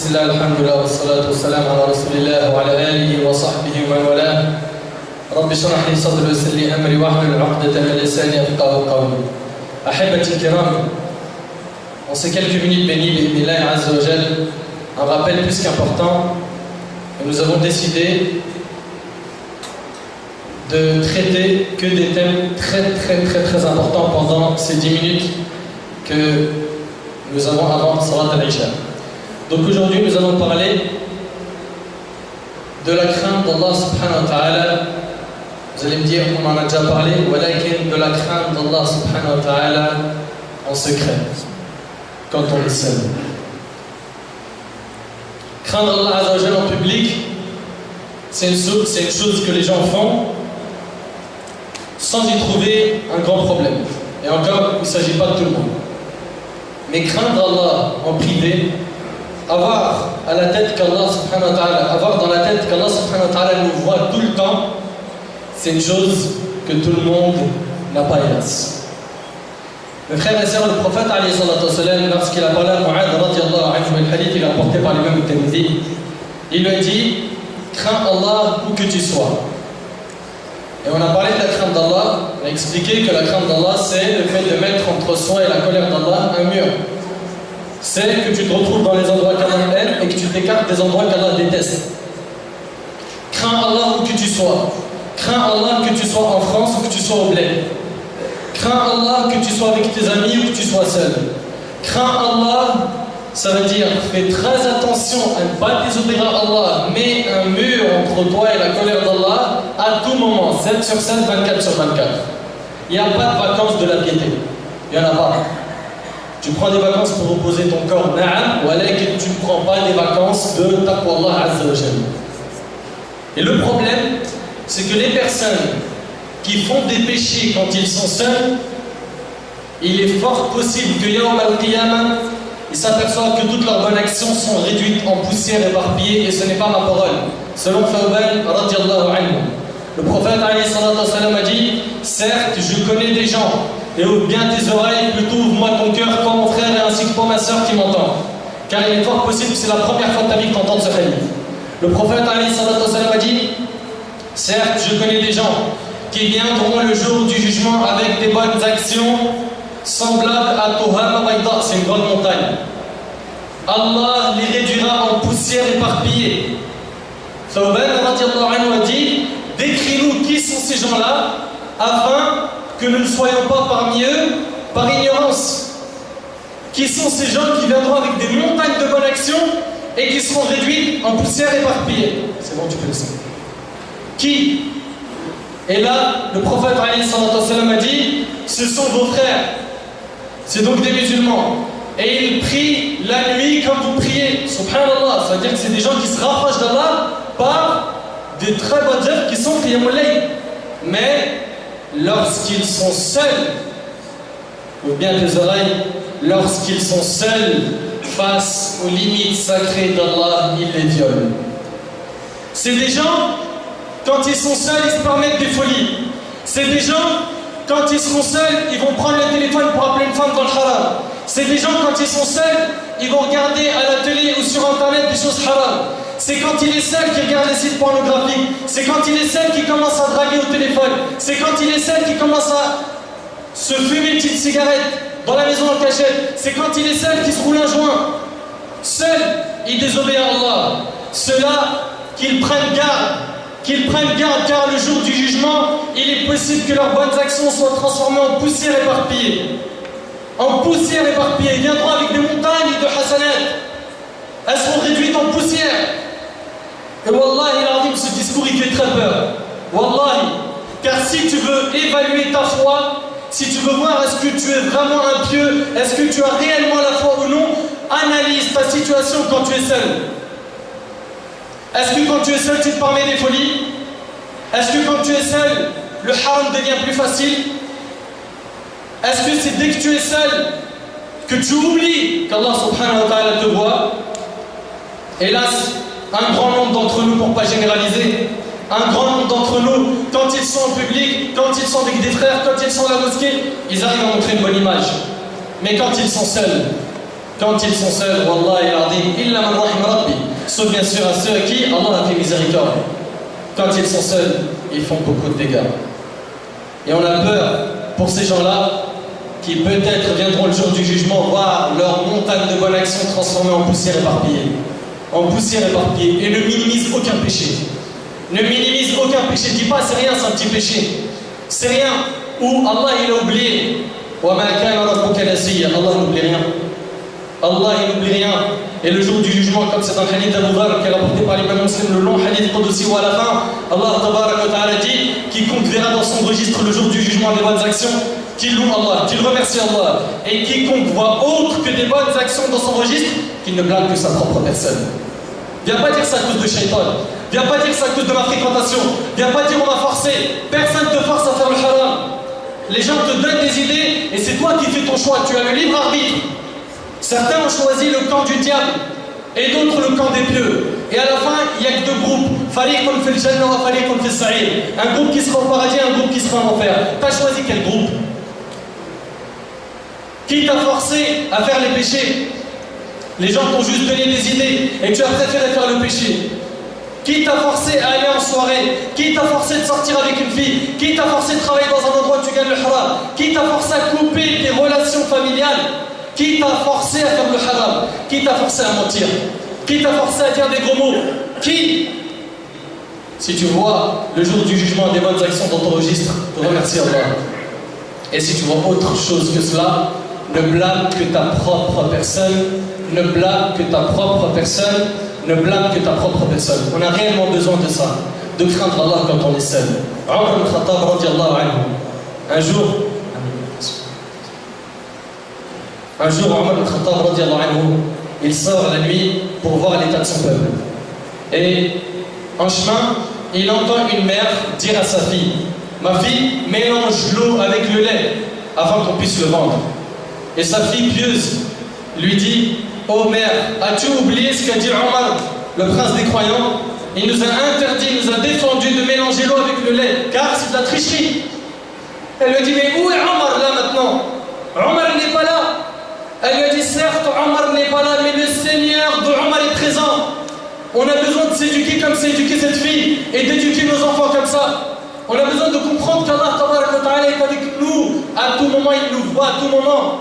بسم الله الحمد لله والصلاة والسلام على رسول الله وعلى آله وصحبه ومن والاه. رب اشرح لي صدري ويسر لي أمري واحلل عقدة من لساني يفقهوا قولي. أحبتي الكرام, en ces quelques minutes bénies bi'idhnillahi azza wa jal, un rappel plus qu'important, et nous avons décidé de traiter que des thèmes très importants pendant ces 10 minutes que nous avons avant Salat al-Isha. Donc aujourd'hui nous allons parler de la crainte d'Allah subhanahu wa ta'ala. Vous allez me dire, on en a déjà parlé, walakin de la crainte d'Allah subhanahu wa ta'ala en secret, quand on est seul. Craindre Allah azza wa jal en public, c'est une chose que les gens font sans y trouver un grand problème. Et encore, il ne s'agit pas de tout le monde. Mais craindre Allah en privé, avoir à la tête qu'Allah subhanahu wa ta'ala, avoir dans la tête qu'Allah subhanahu wa ta'ala nous voit tout le temps, c'est une chose que tout le monde n'a pas, hélas. Mes frères et sœurs, le prophète alayhi salatu wassalam, lorsqu'il a parlé à Mu'adh radiyallahu anhu, le hadith il est rapporté par l'imam al-Tirmidhi, il lui a dit, crains Allah où que tu sois. Et on a parlé de la crainte d'Allah, on a expliqué que la crainte d'Allah c'est le fait de mettre entre soi et la colère d'Allah un mur. C'est que tu te retrouves dans les endroits qu'Allah aime et que tu t'écartes des endroits qu'Allah déteste. Crains Allah où que tu sois. Crains Allah que tu sois en France ou que tu sois au bled. Crains Allah que tu sois avec tes amis ou que tu sois seul. Crains Allah, ça veut dire fais très attention à ne pas désobéir à Allah, mets un mur entre toi et la colère d'Allah à tout moment, 7 sur 7, 24 sur 24. Il n'y a pas de vacances de la piété. Il n'y en a pas. Tu prends des vacances pour reposer ton corps, na'am, ou alors que tu ne prends pas des vacances de taqwallah azza wa jalla. Et le problème, c'est que les personnes qui font des péchés quand ils sont seuls, il est fort possible que Yawm al-Qiyamah, ils s'aperçoivent que toutes leurs bonnes actions sont réduites en poussière éparpillée, et ce n'est pas ma parole. Selon Thawban radiyallahu anhu, le prophète alayhi salatu wassalam a dit, certes, je connais des gens, et ouvre bien tes oreilles, plutôt ouvre-moi ton cœur, toi mon frère, et ainsi que toi ma soeur qui m'entend. Car il est fort possible que c'est la première fois de ta vie que tu entends ce hadith. Le prophète alayhi salatu wassalam a dit, certes, je connais des gens qui viendront le jour du jugement avec des bonnes actions semblables à Tuhama Bayda, c'est une grande montagne. Allah les réduira en poussière éparpillée. Thawban radiyallahu anhu a dit, décris-nous qui sont ces gens-là, afin que nous ne soyons pas parmi eux par ignorance. Qui sont ces gens qui viendront avec des montagnes de bonnes actions et qui seront réduites en poussière éparpillée? C'est bon, tu peux le savoir. Qui? Et là, le prophète alayhi salatu wassalam a dit, ce sont vos frères. C'est donc des musulmans. Et ils prient la nuit comme vous priez. Subhanallah, ça veut dire que c'est des gens qui se rapprochent d'Allah par des très bonnes œuvres qui sont qiyamul layl. Mais lorsqu'ils sont seuls, ouvre bien tes oreilles, lorsqu'ils sont seuls face aux limites sacrées d'Allah, ils les violent. C'est des gens, quand ils sont seuls, ils se permettent des folies. C'est des gens, quand ils seront seuls, ils vont prendre le téléphone pour appeler une femme dans le haram. C'est des gens, quand ils sont seuls, ils vont regarder à la télé ou sur internet des choses haram. C'est quand il est seul qu'il regarde les sites pornographiques. C'est quand il est seul qu'il commence à draguer au téléphone. C'est quand il est seul qu'il commence à se fumer une petite cigarette dans la maison en cachette. C'est quand il est seul qu'il se roule un joint. Seul, il désobéit à Allah. Ceux-là, qu'ils prennent garde, car le jour du jugement, il est possible que leurs bonnes actions soient transformées en poussière éparpillée. En poussière éparpillée. Ils viendront avec des montagnes de hasanat. Elles seront réduites en poussière. Et wallahi, l'azim, ce discours il fait très peur. Wallahi. Car si tu veux évaluer ta foi, si tu veux voir est-ce que tu es vraiment un pieux, est-ce que tu as réellement la foi ou non, analyse ta situation quand tu es seul. Est-ce que quand tu es seul, tu te permets des folies? Est-ce que quand tu es seul, le haram devient plus facile? Est-ce que c'est dès que tu es seul que tu oublies qu'Allah subhanahu wa ta'ala te voit? Hélas, un grand nombre d'entre nous, pour ne pas généraliser, un grand nombre d'entre nous, quand ils sont en public, quand ils sont avec des frères, quand ils sont à la mosquée, ils arrivent à montrer une bonne image. Mais quand ils sont seuls, quand ils sont seuls, Wallahi al-Azim, illa man rahim rabbi, sauf bien sûr à ceux à qui Allah a fait miséricorde. Quand ils sont seuls, ils font beaucoup de dégâts. Et on a peur pour ces gens-là qui peut-être viendront le jour du jugement voir leur montagne de bonnes actions transformée en poussière éparpillée. En poussière éparpillée. Et ne minimise aucun péché. Ne minimise aucun péché. Dis pas c'est rien, c'est un petit péché. C'est rien. Ou Allah il a oublié. Allah n'oublie rien. Allah il n'oublie rien. Et le jour du jugement, comme c'est un hadith d'Abu Dharr qui est rapporté par l'imam Muslim, le long hadith Qudsi où à la fin, Allah tabaraka wa ta'ala dit quiconque verra dans son registre le jour du jugement des bonnes actions, qu'il loue Allah, qu'il remercie Allah. Et quiconque voit autre que des bonnes actions dans son registre, qu'il ne blâme que sa propre personne. Viens pas dire ça à cause de shaitan. Viens pas dire ça à cause de ma fréquentation. Viens pas dire on m'a forcé. Personne ne te force à faire le haram. Les gens te donnent des idées et c'est toi qui fais ton choix. Tu as le libre arbitre. Certains ont choisi le camp du diable et d'autres le camp des pieux. Et à la fin, il n'y a que deux groupes. Fariqun fil jannah wa fariqun fis sa'ir. Un groupe qui sera au paradis, un groupe qui sera en enfer. Tu as choisi quel groupe? Qui t'a forcé à faire les péchés? Les gens t'ont juste donné des idées et tu as préféré faire le péché. Qui t'a forcé à aller en soirée? Qui t'a forcé de sortir avec une fille? Qui t'a forcé de travailler dans un endroit où tu gagnes le haram? Qui t'a forcé à couper tes relations familiales? Qui t'a forcé à faire le haram? Qui t'a forcé à mentir? Qui t'a forcé à dire des gros mots? Qui? Si tu vois le jour du jugement des bonnes actions dans ton registre, remercie Allah. Et si tu vois autre chose que cela, ne blâme que ta propre personne, ne blâme que ta propre personne, ne blâme que ta propre personne. On a réellement besoin de ça, de craindre Allah quand on est seul. Omar ibn Khattab radiyallahu anhu, un jour Omar ibn Khattab radiyallahu anhu, il sort la nuit pour voir l'état de son peuple. Et en chemin, il entend une mère dire à sa fille: ma fille, mélange l'eau avec le lait afin qu'on puisse le vendre. Et sa fille pieuse lui dit: oh mère, as-tu oublié ce qu'a dit Omar, le prince des croyants? Il nous a interdit, il nous a défendu de mélanger l'eau avec le lait, car c'est de la tricherie. Elle lui dit: mais où est Omar là maintenant? Omar n'est pas là. Elle lui a dit: certes, Omar n'est pas là, mais le Seigneur de Omar est présent. On a besoin de s'éduquer comme s'est éduquée cette fille et d'éduquer nos enfants comme ça. On a besoin de comprendre qu'Allah est avec nous. À tout moment, il nous voit, à tout moment.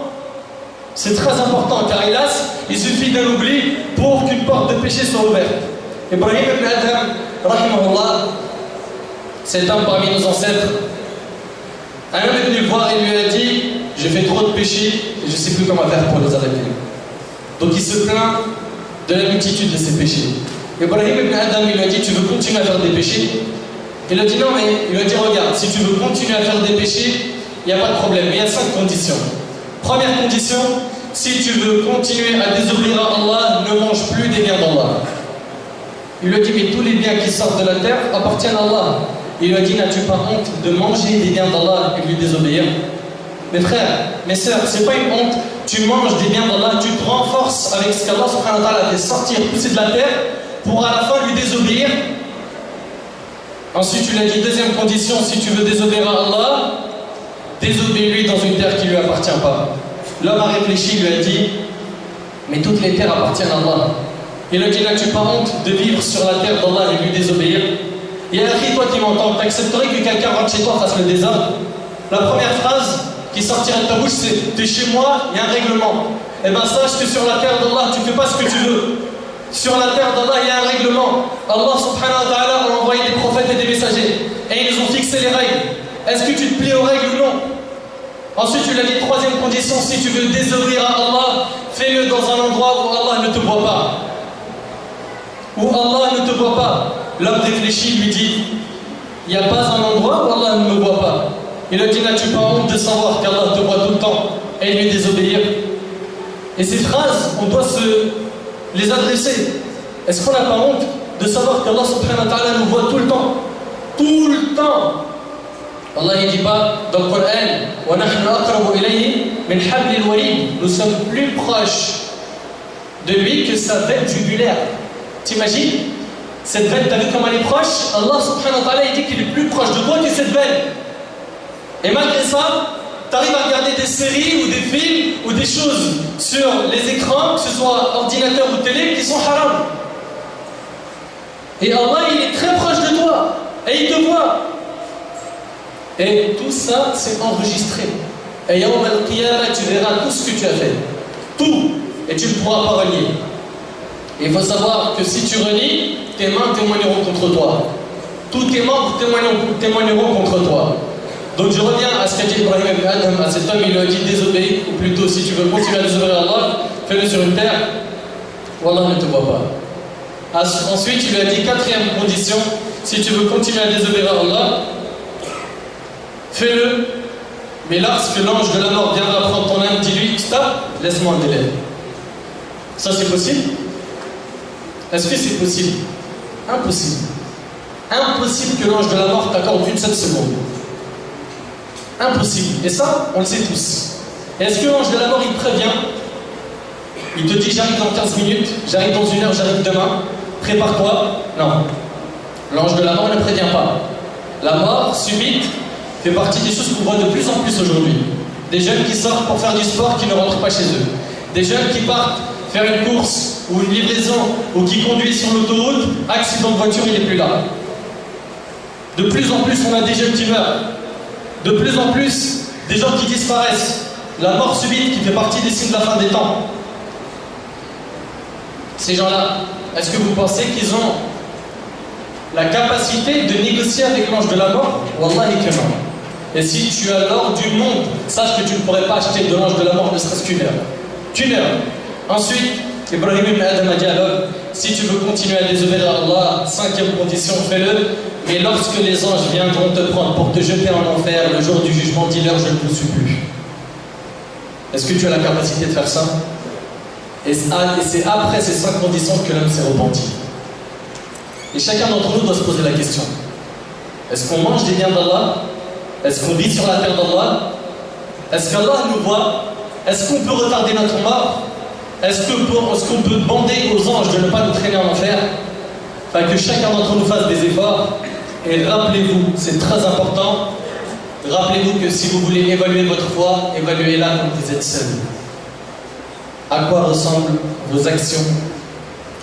C'est très important, car hélas, il suffit d'un oubli pour qu'une porte de péché soit ouverte. Ibrahim ibn Adam, rahimahullah, c'est un parmi nos ancêtres. Un homme est venu le voir et lui a dit: j'ai fait trop de péchés et je ne sais plus comment faire pour les arrêter. Donc il se plaint de la multitude de ses péchés. Ibrahim ibn Adam, il lui a dit: tu veux continuer à faire des péchés? Il a dit non, mais il lui a dit: regarde, si tu veux continuer à faire des péchés, il n'y a pas de problème, mais il y a 5 conditions. Première condition, si tu veux continuer à désobéir à Allah, ne mange plus des biens d'Allah. Il lui a dit: mais tous les biens qui sortent de la terre appartiennent à Allah. Il lui a dit: n'as-tu pas honte de manger des biens d'Allah et de lui désobéir? Mes frères, mes sœurs, c'est pas une honte. Tu manges des biens d'Allah, tu te renforces avec ce qu'Allah subhanahu wa ta'ala a fait sortir, pousser de la terre, pour à la fin lui désobéir. Ensuite, tu l'as dit, deuxième condition, si tu veux désobéir à Allah, désobéis-lui dans une terre qui ne lui appartient pas. L'homme a réfléchi, lui a dit: mais toutes les terres appartiennent à Allah. Il a dit: n'as-tu pas honte de vivre sur la terre d'Allah et lui désobéir? Et à la toi qui m'entends, t'accepterais que quelqu'un rentre chez toi fasse le désordre? La première phrase qui sortira de ta bouche, c'est: t'es chez moi, il y a un règlement. Eh bien sache que sur la terre d'Allah, tu ne fais pas ce que tu veux. Sur la terre d'Allah, il y a un règlement. Allah subhanahu wa ta'ala a envoyé des prophètes et des messagers. Et ils ont fixé les règles. Est-ce que tu te plies aux règles ou non? Ensuite, tu l'as dit, troisième condition, si tu veux désobéir à Allah, fais-le dans un endroit où Allah ne te voit pas. Où Allah ne te voit pas. L'homme réfléchit, lui dit: il n'y a pas un endroit où Allah ne me voit pas. Il a dit: n'as-tu pas honte de savoir qu'Allah te voit tout le temps et lui désobéir? Et ces phrases, on doit les adresser. Est-ce qu'on n'a pas honte de savoir qu'Allah subhanahu wa ta'ala nous voit tout le temps? Tout le temps. Allah ne dit pas dans le Coran: nous sommes plus proches de lui que sa veine jugulaire. T'imagines? Cette veine, t'as vu comment elle est proche? Allah subhanahu wa ta'ala dit qu'il est plus proche de toi que cette veine. Et malgré ça, tu arrives à regarder des séries ou des films ou des choses sur les écrans, que ce soit ordinateur ou télé, qui sont haram. Et Allah, il est très proche de toi. Et il te voit. Et tout ça, c'est enregistré. Et Yawm al-Qiyamah, tu verras tout ce que tu as fait. Tout. Et tu ne pourras pas renier. Et il faut savoir que si tu renies, tes mains témoigneront contre toi. Tous tes membres témoigneront contre toi. Donc je reviens à ce qu'a dit Ibrahim ibn Adham à cet homme, il lui a dit désobéis, ou plutôt si tu veux continuer à désobéir à Allah, fais-le sur une terre où Allah ne te voit pas. Ensuite, il lui a dit quatrième condition, si tu veux continuer à désobéir à Allah, fais-le, mais lorsque l'ange de la mort viendra prendre ton âme, dis-lui stop, laisse-moi un délai. Ça c'est possible? Est-ce que c'est possible? Impossible. Impossible que l'ange de la mort t'accorde une seule seconde. Impossible. Et ça, on le sait tous. Et est-ce que l'ange de la mort, il prévient? Il te dit, j'arrive dans 15 minutes, j'arrive dans 1 heure, j'arrive demain, prépare-toi. Non. L'ange de la mort ne prévient pas. La mort subite fait partie des choses qu'on voit de plus en plus aujourd'hui. Des jeunes qui sortent pour faire du sport, qui ne rentrent pas chez eux. Des jeunes qui partent faire une course ou une livraison ou qui conduisent sur l'autoroute, accident de voiture, il n'est plus là. De plus en plus, on a des jeunes qui meurent. De plus en plus, des gens qui disparaissent. La mort subite qui fait partie des signes de la fin des temps. Ces gens-là, est-ce que vous pensez qu'ils ont la capacité de négocier avec l'ange de la mort? Wallahi que non. Et si tu as l'or du monde, sache que tu ne pourrais pas acheter de l'ange de la mort ne serait-ce qu'une heure. Qu'une heure. Ensuite, Ibrahim ibn Adham a dit alors, si tu veux continuer à désobéir à Allah, cinquième condition, fais-le. Mais lorsque les anges viendront te prendre pour te jeter en enfer, le jour du jugement, dis-leur, je ne vous suis plus. Est-ce que tu as la capacité de faire ça? Et c'est après ces 5 conditions que l'homme s'est repenti. Et chacun d'entre nous doit se poser la question. Est-ce qu'on mange des biens d'Allah? Est-ce qu'on vit sur la terre d'Allah? Est-ce qu'Allah nous voit? Est-ce qu'on peut retarder notre mort? Est-ce qu'on peut demander aux anges de ne pas nous traîner en enfer? Enfin, que chacun d'entre nous fasse des efforts. Et rappelez-vous, c'est très important, rappelez-vous que si vous voulez évaluer votre foi, évaluez-la quand vous êtes seul. À quoi ressemblent vos actions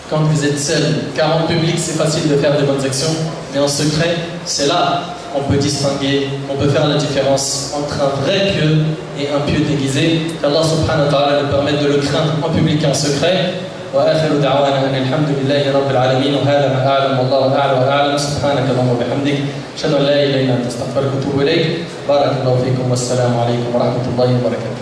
quand vous êtes seul? Car en public, c'est facile de faire de bonnes actions, mais en secret, c'est là qu'on peut distinguer, on peut faire la différence entre un vrai pieux et un pieux déguisé. Qu'Allah subhanahu wa ta'ala nous permette de le craindre en public et en secret. وآخر دعوانا أن الحمد لله رب العالمين وهذا ما أعلم والله أعلى وأعلم سبحانك اللهم وبحمدك أشهد أن لا إله إلا أنت أستغفرك وأتوب إليك بارك الله فيكم والسلام عليكم ورحمة الله وبركاته.